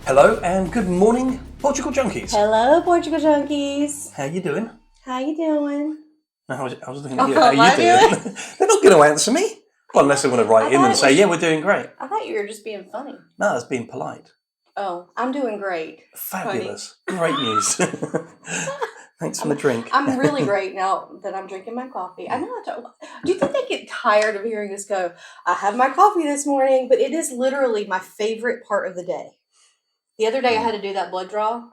Hello and good morning, Portugal Junkies. Hello, Portugal Junkies. How you doing? How you doing? No, I was looking at you. How you doing? They're not going to answer me. Well, unless they want to write in and say, yeah, we're doing great. I thought you were just being funny. No, it's being polite. Oh, I'm doing great. Fabulous. Great news. Thanks for the drink. I'm really great now that I'm drinking my coffee. I know. Do you think they get tired of hearing us go, I have my coffee this morning? But it is literally my favorite part of the day. The other day I had to do that blood draw.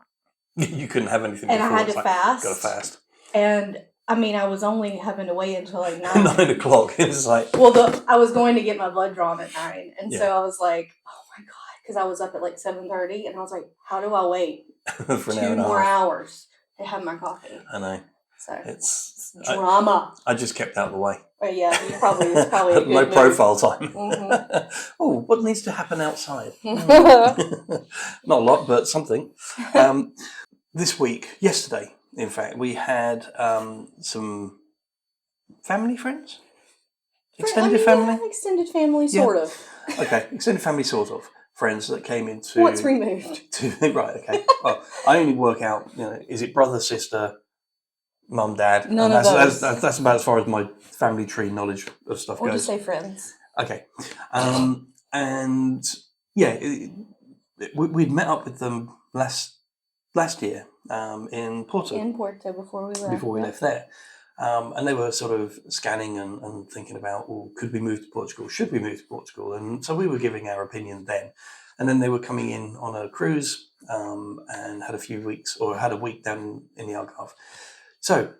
You couldn't have anything and before. I had to fast. Got to fast. And I mean, I was only having to wait until like 9. 9 o'clock. It's like... Well, I was going to get my blood drawn at 9. And so I was like, oh my God. Because I was up at like 7:30. And I was like, how do I wait for 2 more hours to have my coffee? I know. So it's drama. I just kept out of the way. Oh yeah, it's probably a good no move. profile time. Mm-hmm. Oh, what needs to happen outside? Not a lot, but something. Yesterday, in fact, we had some family friends. Extended family? Yeah, extended family, sort of. Okay, extended family, sort of. Friends that came into... What's removed? Right, okay. Well, I only work out, is it brother, sister, mum, dad? None of those. That's about as far as my family tree knowledge of stuff goes. Or just say friends. Okay. And, yeah, we'd met up with them last year in Porto. In Porto, before we left. Before we left there. And they were sort of scanning and thinking about, well, could we move to Portugal? Should we move to Portugal? And so we were giving our opinion then. And then they were coming in on a cruise and had a week down in the Algarve. So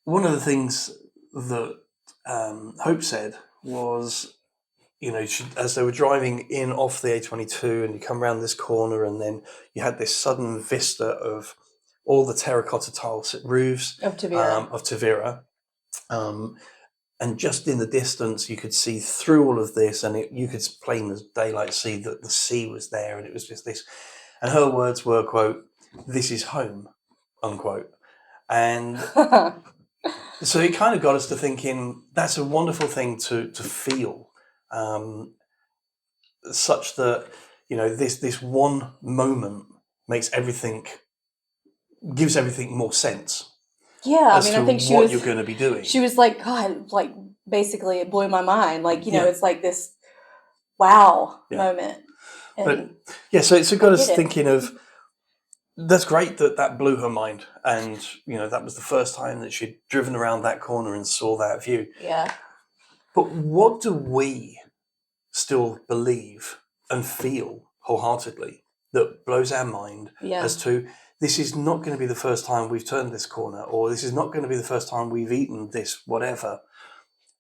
one of the things that Hope said was, as they were driving in off the A22 and you come around this corner and then you had this sudden vista of all the terracotta tile roofs of Tavira. And just in the distance, you could see through all of this, and you could plain as daylight see that the sea was there, and it was just this. And her words were, quote, "This is home," unquote. And so it kind of got us to thinking that's a wonderful thing to feel, such that this one moment gives everything more sense. Yeah, I think what you're going to be doing. She was like, God, like basically it blew my mind. Like, it's like this wow moment. And so it got us thinking of, that's great that blew her mind. And, that was the first time that she'd driven around that corner and saw that view. Yeah. But what do we still believe and feel wholeheartedly that blows our mind as to, this is not going to be the first time we've turned this corner, or this is not going to be the first time we've eaten this, whatever.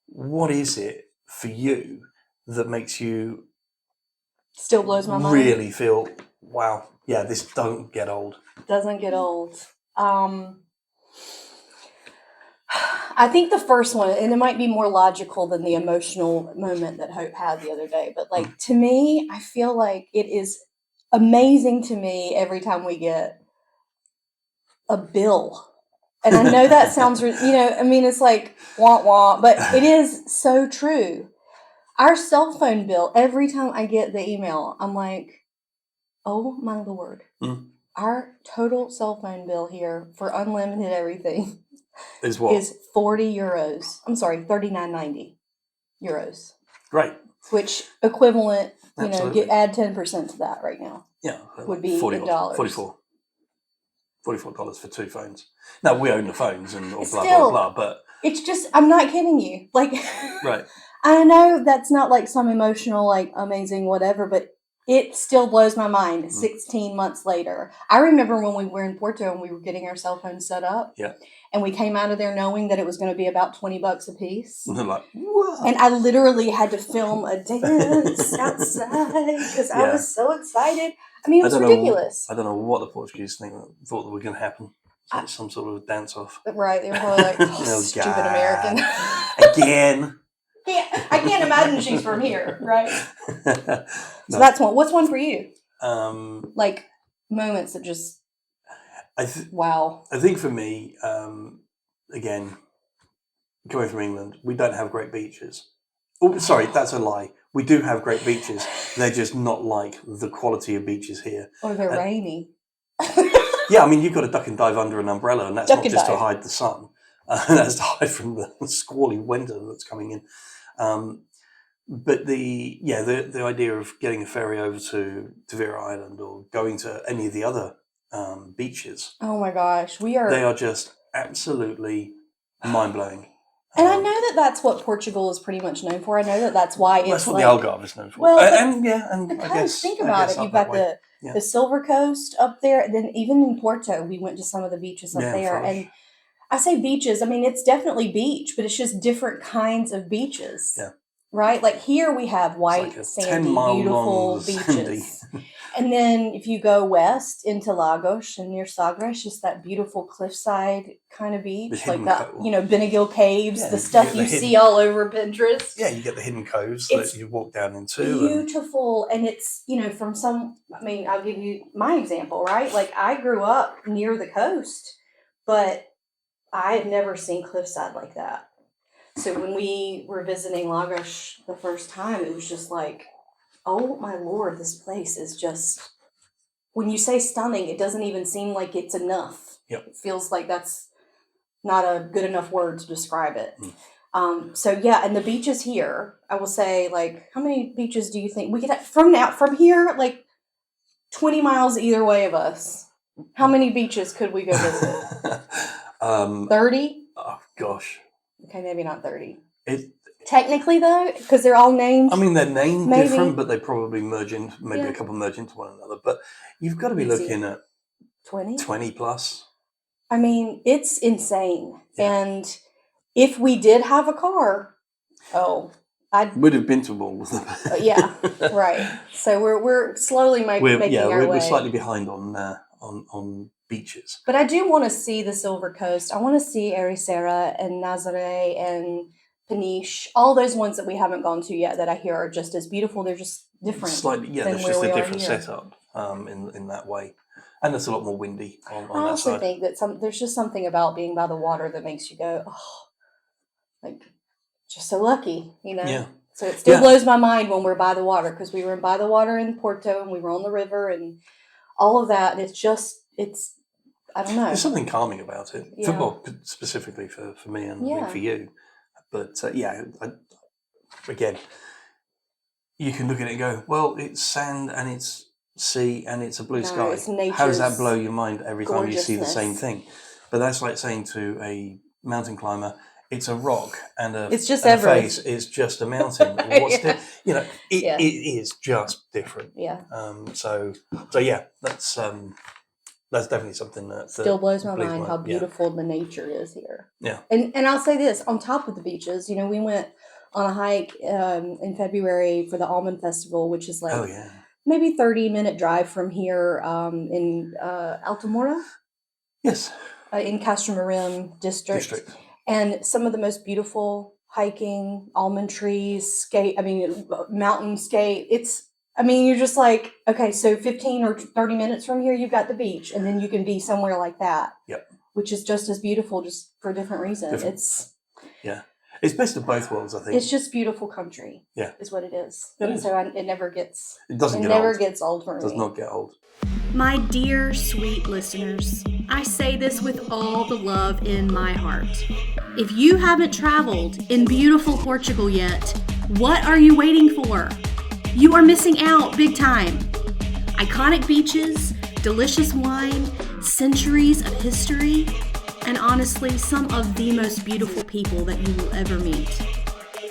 What is it for you that makes you still blows my mind? Really feel, wow, yeah, this don't get old. Doesn't get old. I think the first one, and it might be more logical than the emotional moment that Hope had the other day, but to me, I feel like it is amazing to me every time we get a bill. And I know that sounds, it's like wah wah, but it is so true. Our cell phone bill, every time I get the email, I'm like, oh my Lord. Our total cell phone bill here for unlimited everything is what? Is 40 euros. I'm sorry, 39.90 euros. Right. Which equivalent, add 10% to that right now. Yeah. Would be in dollars. $44 for 2 phones. Now, we own the phones and blah, Still, blah, blah, but... It's just, I'm not kidding you. Like, right. I know that's not like some emotional, like amazing whatever, but it still blows my mind 16 months later. I remember when we were in Porto and we were getting our cell phones set up. Yeah. And we came out of there knowing that it was going to be about $20 a piece. And they're like, what? And I literally had to film a dance outside because I was so excited. I mean, it was ridiculous. I don't know what the Portuguese thought that were going to happen. Some sort of dance-off. Right. They were probably like, oh, stupid American. Again. I can't imagine she's from here, right? So that's one. What's one for you? Like moments that just, wow. I think for me, again, coming from England, we don't have great beaches. Oh, sorry, that's a lie. we do have great beaches. They're just not like the quality of beaches here. Or they're rainy. Yeah, I mean, you've got to duck and dive under an umbrella, and that's Duck not and just to dive. hide the sun. That's to hide from the squally winter that's coming in. But the idea of getting a ferry over to Vera Island or going to any of the other beaches, Oh my gosh, they are just absolutely mind-blowing. And I know that that's what Portugal is pretty much known for. I know that that's why it's That's what like, the Algarve is known for. Well, and the I coast, guess think I about guess it. up You've that got way. the Silver Coast up there. And then even in Porto, we went to some of the beaches up Yeah, there. Foz. And I say beaches, I mean, it's definitely beach, but it's just different kinds of beaches. Yeah. Right? Like here we have white, like a sandy, 10-mile beautiful long beaches. sandy. And then if you go west into Lagos and near Sagres, just that beautiful cliffside kind of beach, like that, Beniguil Caves, Yeah, the stuff you see all over Pinterest. Yeah, you get the hidden coves It's that you walk down into. Beautiful. And it's, I'll give you my example, right? Like I grew up near the coast, but I had never seen cliffside like that. So when we were visiting Lagos the first time, it was just like, oh my Lord, this place is just, when you say stunning, it doesn't even seem like it's enough. Yep. It feels like that's not a good enough word to describe it. And the beaches here, I will say, like, how many beaches do you think we could have from here, like 20 miles either way of us? How many beaches could we go visit? 30? Oh gosh. Okay, maybe not 30. Technically, though, because they're all named. I mean, they're named maybe. different, but they probably merge in. Maybe a couple merge into one another. But you've got to be looking at 20 plus. I mean, it's insane. Yeah. And if we did have a car, would have been to all of them. Yeah, right. So we're slowly making our way. We're slightly behind on beaches. But I do want to see the Silver Coast. I want to see Ericeira and Nazaré and Peniche, all those ones that we haven't gone to yet that I hear are just as beautiful. They're just different. Slightly, yeah. There's just a different setup in that way, and it's a lot more windy on that side. I also think that there's just something about being by the water that makes you go, like, just so lucky, Yeah. So it still blows my mind when we're by the water, because we were by the water in Porto and we were on the river and all of that. And it's I don't know. There's something calming about it. Yeah. Football specifically for me and I think for you. But again, you can look at it and go, well, it's sand and it's sea and it's a blue sky. It's nature's How does that blow your mind every time you see the gorgeousness. same thing? But that's like saying to a mountain climber, it's a rock and it's just and Everest. a face is just a mountain. What's it is just different. Yeah. So that's definitely something that still blows my mind how beautiful the nature is here. Yeah. And I'll say this, on top of the beaches, we went on a hike in February for the Almond Festival, which is like maybe 30-minute drive from here in Altamora. Yes. In Castramarim district. And some of the most beautiful hiking, almond trees, mountainscape. You're just like, okay, so 15 or 30 minutes from here, you've got the beach, and then you can be somewhere like that. Yep. Which is just as beautiful, just for a different reason. It's best of both worlds, I think. It's just beautiful country. Yeah. Is what it is. It is. So it never gets... It doesn't get never old. Gets old for me. It does not get old. My dear, sweet listeners, I say this with all the love in my heart. If you haven't traveled in beautiful Portugal yet, what are you waiting for? You are missing out big time. Iconic beaches, delicious wine, centuries of history, and honestly, some of the most beautiful people that you will ever meet.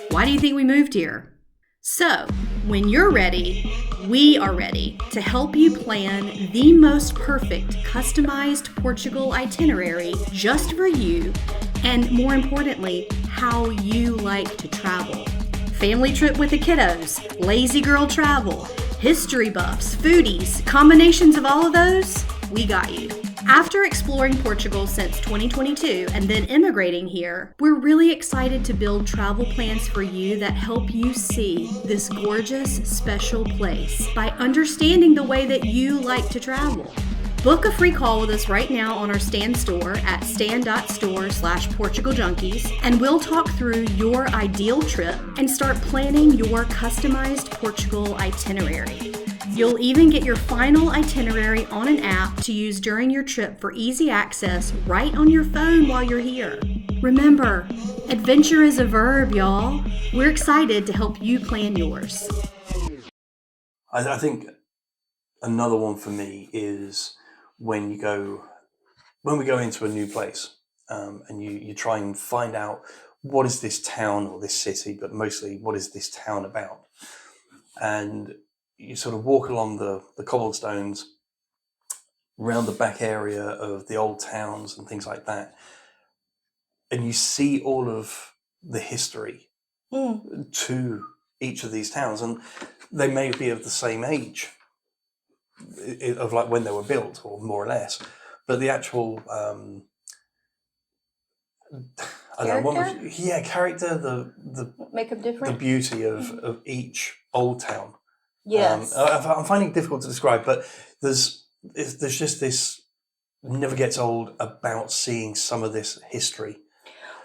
Why do you think we moved here? So, when you're ready, we are ready to help you plan the most perfect customized Portugal itinerary just for you, and more importantly, how you like to travel. Family trip with the kiddos, lazy girl travel, history buffs, foodies, combinations of all of those, we got you. After exploring Portugal since 2022 and then immigrating here, we're really excited to build travel plans for you that help you see this gorgeous, special place by understanding the way that you like to travel. Book a free call with us right now on our Stan store at stan.store/Portugal Junkies, and we'll talk through your ideal trip and start planning your customized Portugal itinerary. You'll even get your final itinerary on an app to use during your trip for easy access right on your phone while you're here. Remember, adventure is a verb, y'all. We're excited to help you plan yours. I think another one for me is when we go into a new place, and you try and find out what is this town or this city, but mostly what is this town about, and you sort of walk along the cobblestones around the back area of the old towns and things like that, and you see all of the history to each of these towns, and they may be of the same age of like when they were built, or more or less, but the actual character, the Make them the different. beauty of each old town. Yes. I'm finding it difficult to describe, but there's just this never gets old about seeing some of this history.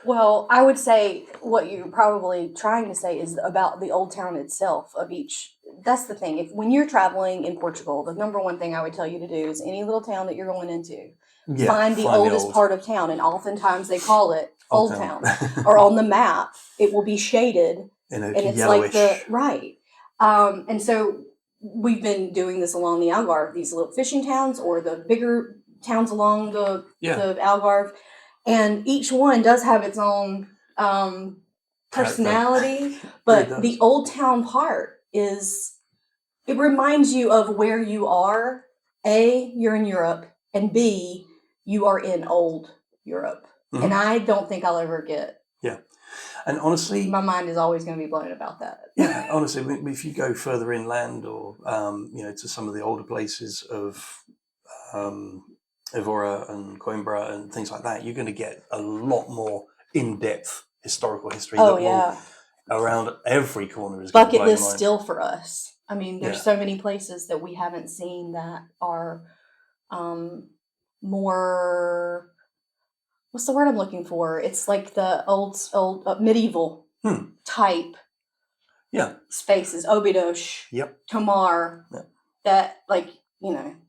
Well, I would say what you're probably trying to say is about the old town itself of each. That's the thing. When you're traveling in Portugal, the number one thing I would tell you to do is any little town that you're going into, find the oldest part of town. And oftentimes they call it Old Town. Or on the map, it will be shaded. And it's yellowish. like right. And so we've been doing this along the Algarve, these little fishing towns or the bigger towns along the Algarve. And each one does have its own personality, but the old town part it reminds you of where you are. A, you're in Europe, and B, you are in old Europe. Mm-hmm. And I don't think I'll ever get. Yeah. And honestly, my mind is always going to be blown about that. Yeah, honestly, if you go further inland or, to some of the older places of Evora and Coimbra and things like that, you're going to get a lot more in-depth historical history around every corner. Is bucket list still for us. I mean, there's so many places that we haven't seen that are more. What's the word I'm looking for? It's like the old medieval type. Yeah. Spaces. Óbidos. Yep. Tomar. Yep. That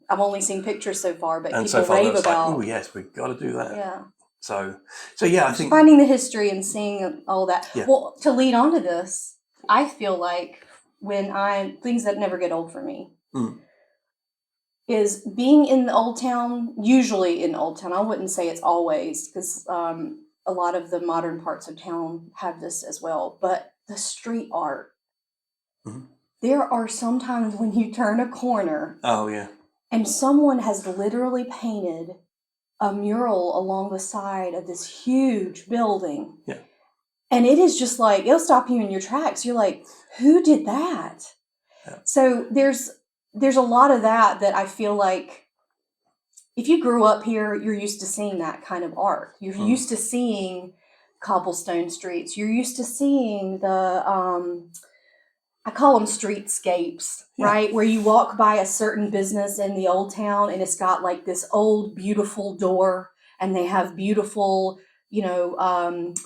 I've only seen pictures so far, but and people rave about. Like, oh yes, we've got to do that. Yeah. So yeah, I think finding the history and seeing all that. Yeah. Well, to lead on to this, I feel like things that never get old for me is being in the old town. Usually in Old Town, I wouldn't say it's always, because a lot of the modern parts of town have this as well. But the street art. Mm-hmm. There are sometimes when you turn a corner. Oh yeah. And someone has literally painted a mural along the side of this huge building. Yeah. And it is just like, it'll stop you in your tracks. You're like, who did that? Yeah. So there's a lot of that I feel like if you grew up here, you're used to seeing that kind of art. You're used to seeing cobblestone streets. You're used to seeing the, I call them streetscapes, right? Where you walk by a certain business in the old town and it's got like this old, beautiful door and they have beautiful,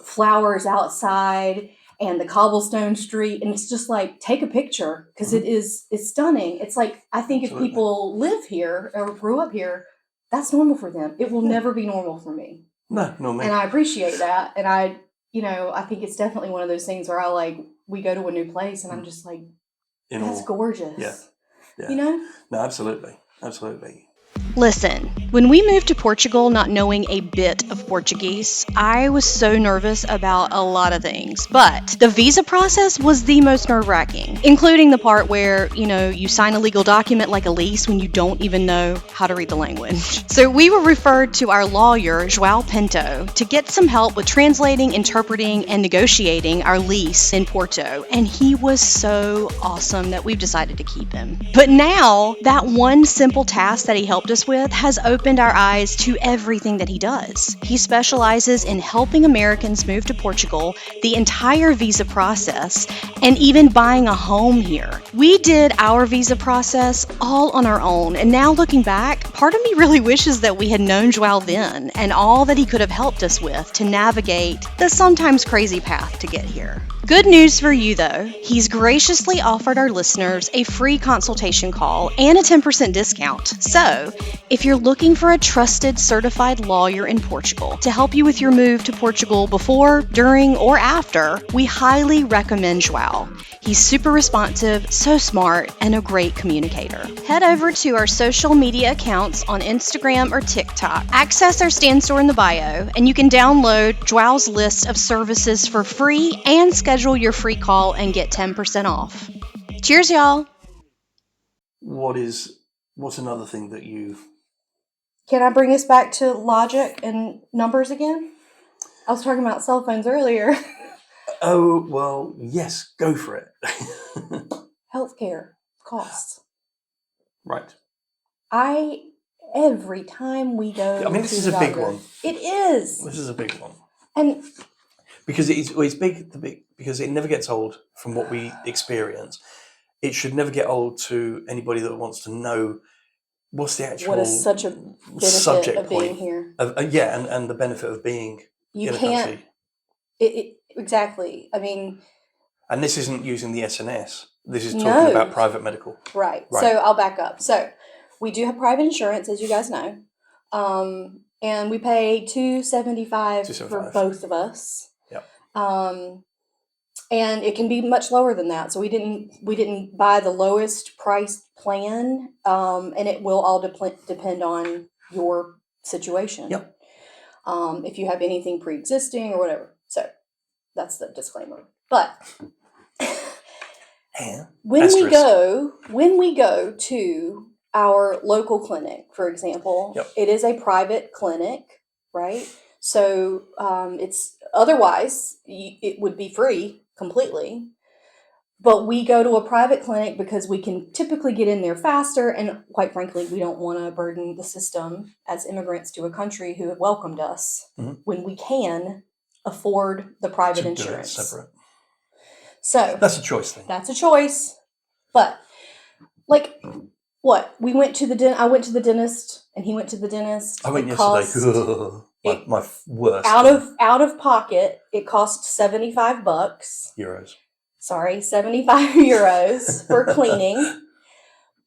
flowers outside and the cobblestone street. And it's just like, take a picture because it's stunning. It's like, I think if people live here or grew up here, that's normal for them. It will never be normal for me. No, me. And I appreciate that. And I think it's definitely one of those things where we go to a new place and I'm just like, that's gorgeous. Yeah. No, absolutely. Listen, when we moved to Portugal not knowing a bit of Portuguese, I was so nervous about a lot of things. But the visa process was the most nerve-wracking, including the part where, you sign a legal document like a lease when you don't even know how to read the language. So we were referred to our lawyer, João Pinto, to get some help with translating, interpreting, and negotiating our lease in Porto. And he was so awesome that we've decided to keep him. But now, that one simple task that he helped us us with has opened our eyes to everything that he does. He specializes in helping Americans move to Portugal, the entire visa process, and even buying a home here. We did our visa process all on our own, and now looking back, part of me really wishes that we had known João then and all that he could have helped us with to navigate the sometimes crazy path to get here. Good news for you though, he's graciously offered our listeners a free consultation call and a 10% discount. So, if you're looking for a trusted, certified lawyer in Portugal to help you with your move to Portugal before, during, or after, we highly recommend João. He's super responsive, so smart, and a great communicator. Head over to our social media accounts on Instagram or TikTok. Access our stand store in the bio, and you can download João's list of services for free and schedule your free call and get 10% off. Cheers, y'all! What's another thing that Can I bring us back to logic and numbers again? I was talking about cell phones earlier. Oh, well, yes, go for it. Healthcare costs. Right. Every time we go. I mean, this to is the a big doctor, one. It is. This is a big one. And Because it's big because it never gets old from what we experience. It should never get old to anybody that wants to know what's the actual what is such a benefit subject of being point here? And the benefit of being You in a can't. country. Exactly. I mean, And this isn't using the SNS. This is No. talking about private medical. right. Right. So I'll back up. So we do have private insurance, as you guys know, and we pay $275 for $275. both of us. Yep. And it can be much lower than that. So we didn't buy the lowest priced plan, and it will all depend on your situation. Yep. If you have anything pre-existing or whatever. So that's the disclaimer. But And when we go to our local clinic, for example, Yep. it is a private clinic, right? So it's otherwise it would be free completely. But we go to a private clinic because we can typically get in there faster, and quite frankly, we don't want to burden the system as immigrants to a country who have welcomed us Mhm. when we can afford the private to do it insurance. separate. So That's a choice thing. that's a choice. But like what? I went to the dentist and he went to the dentist. I went It yesterday. cost- my worst. out of pocket, it cost $75. euros. Sorry, 75 euros for cleaning.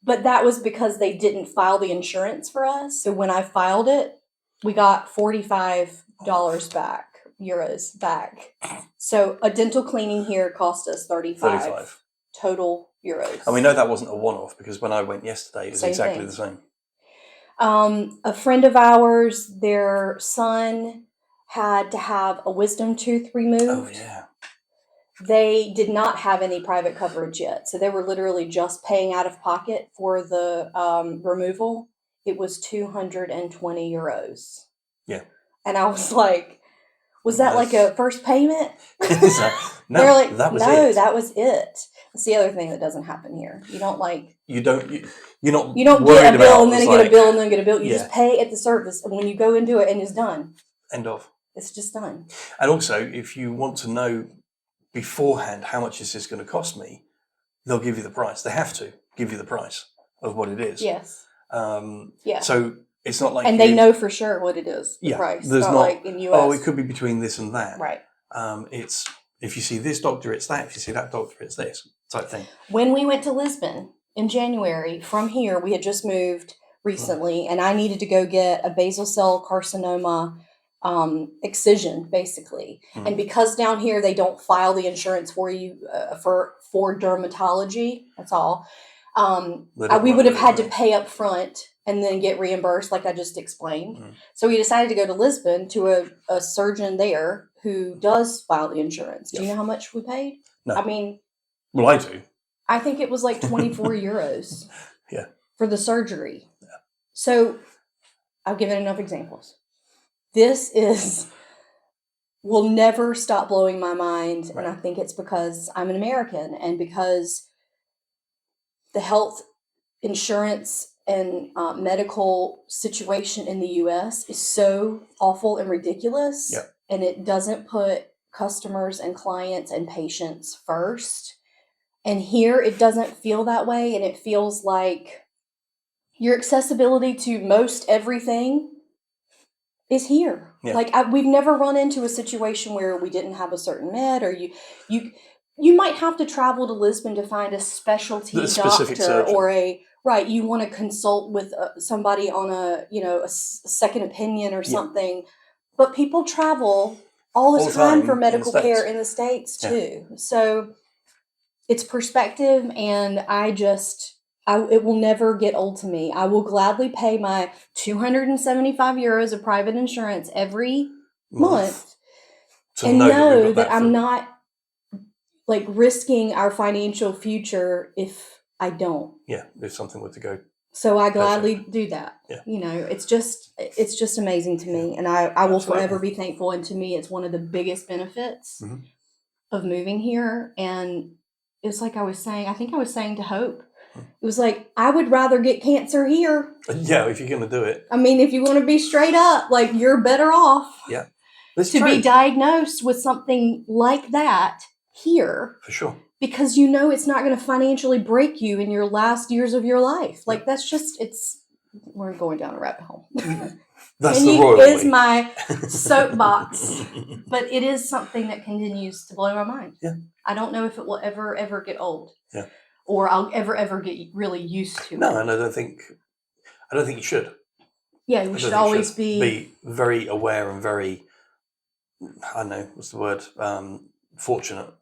But that was because they didn't file the insurance for us. So when I filed it, we got $45 back, euros back. So a dental cleaning here cost us 35 total euros. And we know that wasn't a one-off because when I went yesterday, it was Same exactly thing. the same. A friend of ours, their son had to have a wisdom tooth removed. Oh, yeah. They did not have any private coverage yet. So they were literally just paying out of pocket for the removal. It was 220 euros. Yeah. And I was like, was that like a first payment? No, They're like, that was no, it. that was it. That's the other thing that doesn't happen here. You don't like, You're not you don't worried get a bill about and then it's get like, a bill and then get a bill. You Yeah. just pay at the service. And when you go into it and it's done, End of. it's just done. And also, if you want to know beforehand how much is this going to cost me, they'll give you the price. They have to give you the price of what it is. Yes. Yeah. So it's not like And they know for sure what it is, the Yeah, price. there's not not- like in US. Oh, it could be between this and that. Right. It's if you see this doctor, it's that. If you see that doctor, it's this type thing. When we went to Lisbon in January, from here, we had just moved recently, and I needed to go get a basal cell carcinoma excision, basically. Mhm. And because down here they don't file the insurance for you for dermatology, that's all. We would have had to pay up front and then get reimbursed, like I just explained. Mhm. So we decided to go to Lisbon to a surgeon there who does file the insurance. Do you Yes. know how much we paid? No. I mean, Well, I do. I think it was like 24 euros. Yeah. For the surgery. Yeah. So I've given enough examples. This will never stop blowing my mind. Right. And I think it's because I'm an American and because the health insurance and medical situation in the U.S. is so awful and ridiculous, Yep. and it doesn't put customers and clients and patients first. And here it doesn't feel that way, and it feels like your accessibility to most everything is here. Yeah. Like we've never run into a situation where we didn't have a certain med, or you might have to travel to Lisbon to find a specialty specific doctor surgeon. or you want to consult with somebody on a second opinion or something. But people travel all the time for medical care in the States too. So it's perspective, and it will never get old to me. I will gladly pay my 275 euros of private insurance every month and know that I'm not like risking our financial future if I don't. Yeah, if something were to go. So I gladly do that. Yeah. It's just amazing to me, and I will forever be thankful. And to me, it's one of the biggest benefits of moving here. And it's like I think I was saying to Hope, it was like, I would rather get cancer here. Yeah, if you're going to do it. I mean, if you want to be straight up, like, you're better off be diagnosed with something like that here. For sure. Because it's not going to financially break you in your last years of your life. Like, that's just, we're going down a rabbit hole. That's the royal way. Is my soapbox, but it is something that continues to blow my mind. Yeah. I don't know if it will ever get old. Yeah. Or I'll ever get really used to it. No, and I don't think you should. Yeah, we should always be very aware and very, I don't know, what's the word, fortunate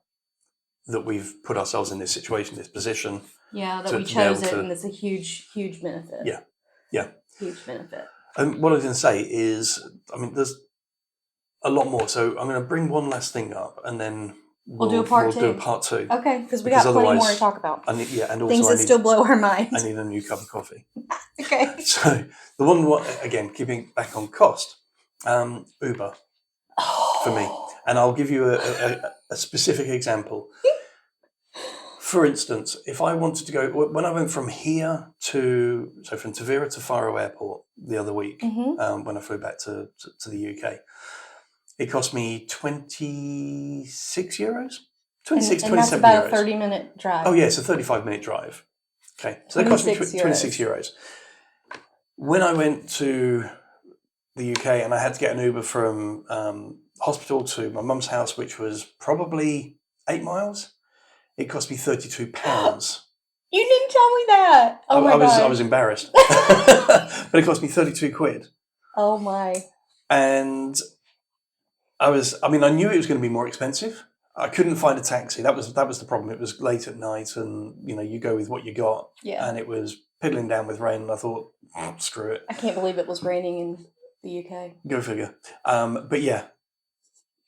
that we've put ourselves in this situation, this position. Yeah, that we chose it, and it's a huge benefit. Yeah, yeah. Huge benefit. And what I was going to say is, I mean, there's a lot more. So I'm going to bring one last thing up, and then we'll do a part two. Okay, because we got plenty more to talk about. And also things that still blow our mind. I need a new cup of coffee. Okay. So the one, again, keeping back on cost, Uber for me. And I'll give you a specific example. For instance, if I wanted to go, when I went from here from Tavira to Faro Airport the other week, when I flew back to the UK, it cost me 26 euros. 26, and 27 that's about euros. A 30-minute drive. Oh, yeah, it's a 35-minute drive. Okay, so that cost me 26 euros. When I went to the UK and I had to get an Uber from hospital to my mum's house, which was probably 8 miles, it cost me £32. You didn't tell me that. Oh my God. I was embarrassed. But it cost me 32 quid. Oh my. And I knew it was going to be more expensive. I couldn't find a taxi. That was the problem. It was late at night, and you go with what you got. Yeah. And it was piddling down with rain, and I thought, screw it. I can't believe it was raining in the UK. Go figure. But yeah,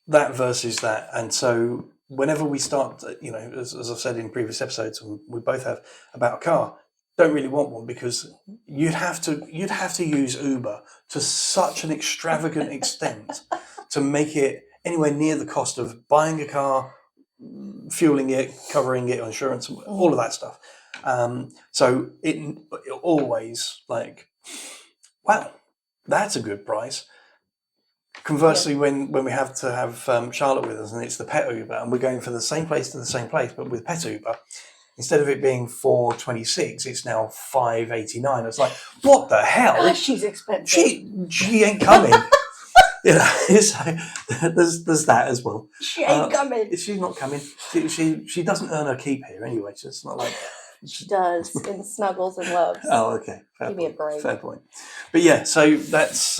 that versus that. And so whenever we start, as I've said in previous episodes, and we both have, about a car, don't really want one, because you'd have to use Uber to such an extravagant extent to make it anywhere near the cost of buying a car, fueling it, covering it, insurance, all of that stuff. So it always like, wow, that's a good price. Conversely, when we have to have Charlotte with us, and it's the pet Uber, and we're going from the same place to the same place, but with pet Uber, instead of it being $4.26, it's now $5.89. It's like, what the hell? Oh, she's expensive. She ain't coming. There's that as well. She ain't coming. She's not coming. She doesn't earn her keep here anyway. So it's not like she does in snuggles and loves. Oh, okay. Give me a break. Fair point. But yeah, so that's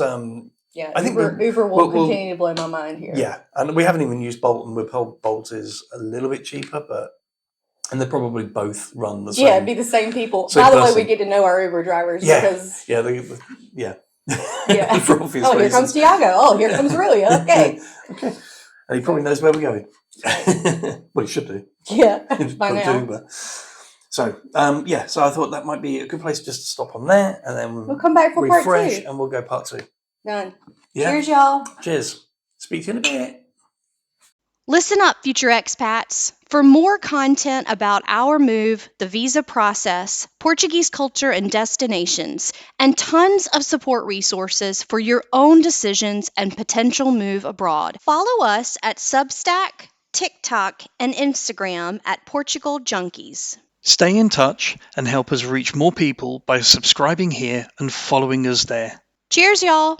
yeah. I think Uber will continue to blow my mind here. Yeah, and we haven't even used Bolt, and we're told Bolt is a little bit cheaper, and they probably both run the same. Yeah, it'd be the same people. By the way, we get to know our Uber drivers because yeah. For obvious reasons. Here comes Tiago. Oh, here comes Rui. Okay. Okay. And he probably knows where we're going. Well, he should do. Yeah, by now. Uber. So, so I thought that might be a good place just to stop on there, and then we'll come back for part 2. And we'll go part 2. Done. Yeah. Cheers, y'all. Cheers. Speak to you in a bit. Listen up, future expats. For more content about our move, the visa process, Portuguese culture and destinations, and tons of support resources for your own decisions and potential move abroad, follow us at Substack, TikTok, and Instagram at Portugal Junkies. Stay in touch and help us reach more people by subscribing here and following us there. Cheers, y'all!